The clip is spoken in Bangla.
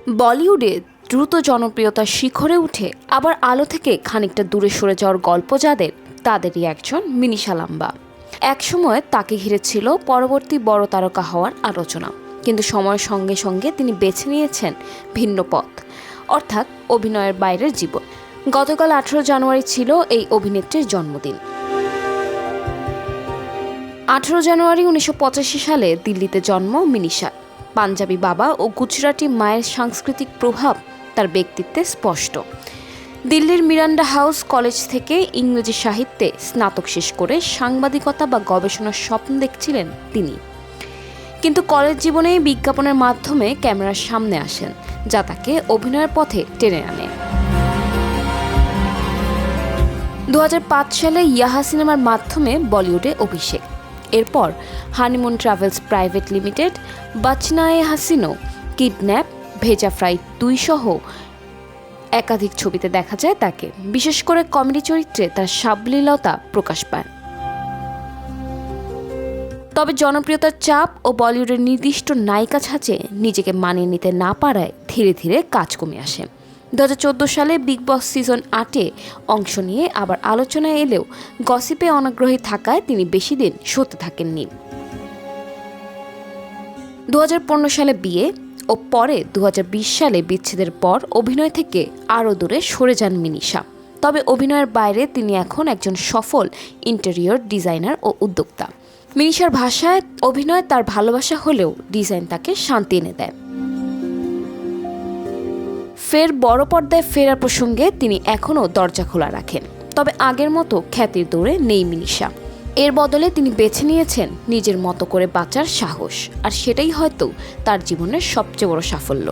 বলিউডে দ্রুত জনপ্রিয়তার শিখরে উঠে আবার আলো থেকে খানিকটা দূরে সরে যাওয়ার গল্প যাদের, তাদেরই একজন মিনিশা লাম্বা। একসময় তাকে ঘিরে ছিল পরবর্তী বড় তারকা হওয়ার আলোচনা, কিন্তু সময়ের সঙ্গে সঙ্গে তিনি বেছে নিয়েছেন ভিন্ন পথ, অর্থাৎ অভিনয়ের বাইরের জীবন। গতকাল 18 জানুয়ারি ছিল এই অভিনেত্রীর জন্মদিন। 18 জানুয়ারি 1985 সালে দিল্লিতে জন্ম মিনিশার। পাঞ্জাবি বাবা ও গুজরাটি মায়ের সাংস্কৃতিক প্রভাব তার ব্যক্তিত্বে স্পষ্ট। দিল্লির মিরান্ডা হাউস কলেজ থেকে ইংরেজি সাহিত্যে স্নাতক শেষ করে সাংবাদিকতা বা গবেষণার স্বপ্ন দেখছিলেন তিনি, কিন্তু কলেজ জীবনেই বিজ্ঞাপনের মাধ্যমে ক্যামেরার সামনে আসেন, যা তাকে অভিনয়ের পথে টেনে আনে। 2005 সালে ইয়াহা সিনেমার মাধ্যমে বলিউডে অভিষেক। এরপর honeymoon travels private limited, Bachna Ae Haseeno, kidnap, Bheja fry 2 সহ একাধিক ছবিতে দেখা যায় তাকে। বিশেষ করে কমেডি চরিত্রে তার সাবলীলতা প্রকাশ পায়। তবে জনপ্রিয়তার চাপ ও বলিউডের নির্দিষ্ট নায়িকা ছাঁচে নিজেকে মানিয়ে নিতে না পারায় ধীরে ধীরে কাজ কমে আসে। 2014 সালে বিগ বস সিজন 8-এ অংশ নিয়ে আবার আলোচনায় এলেও গসিপে অনাগ্রহী থাকায় তিনি বেশি দিন শোতে থাকেননি। 2015 সালে বিয়ে ও পরে 2020 সালে বিচ্ছেদের পর অভিনয় থেকে আরও দূরে সরে যান মিনিশা। তবে অভিনয়ের বাইরে তিনি এখন একজন সফল ইন্টেরিয়র ডিজাইনার ও উদ্যোক্তা। মিনিশার ভাষায়, অভিনয় তার ভালোবাসা হলেও ডিজাইন তাকে শান্তি এনে দেয়। ফের বড় পর্দায় ফেরার প্রসঙ্গে তিনি এখনও দরজা খোলা রাখেন। তবে আগের মতো খ্যাতির দৌড়ে নেই মিনিশা। এর বদলে তিনি বেছে নিয়েছেন নিজের মতো করে বাঁচার সাহস, আর সেটাই হয়তো তার জীবনের সবচেয়ে বড় সাফল্য।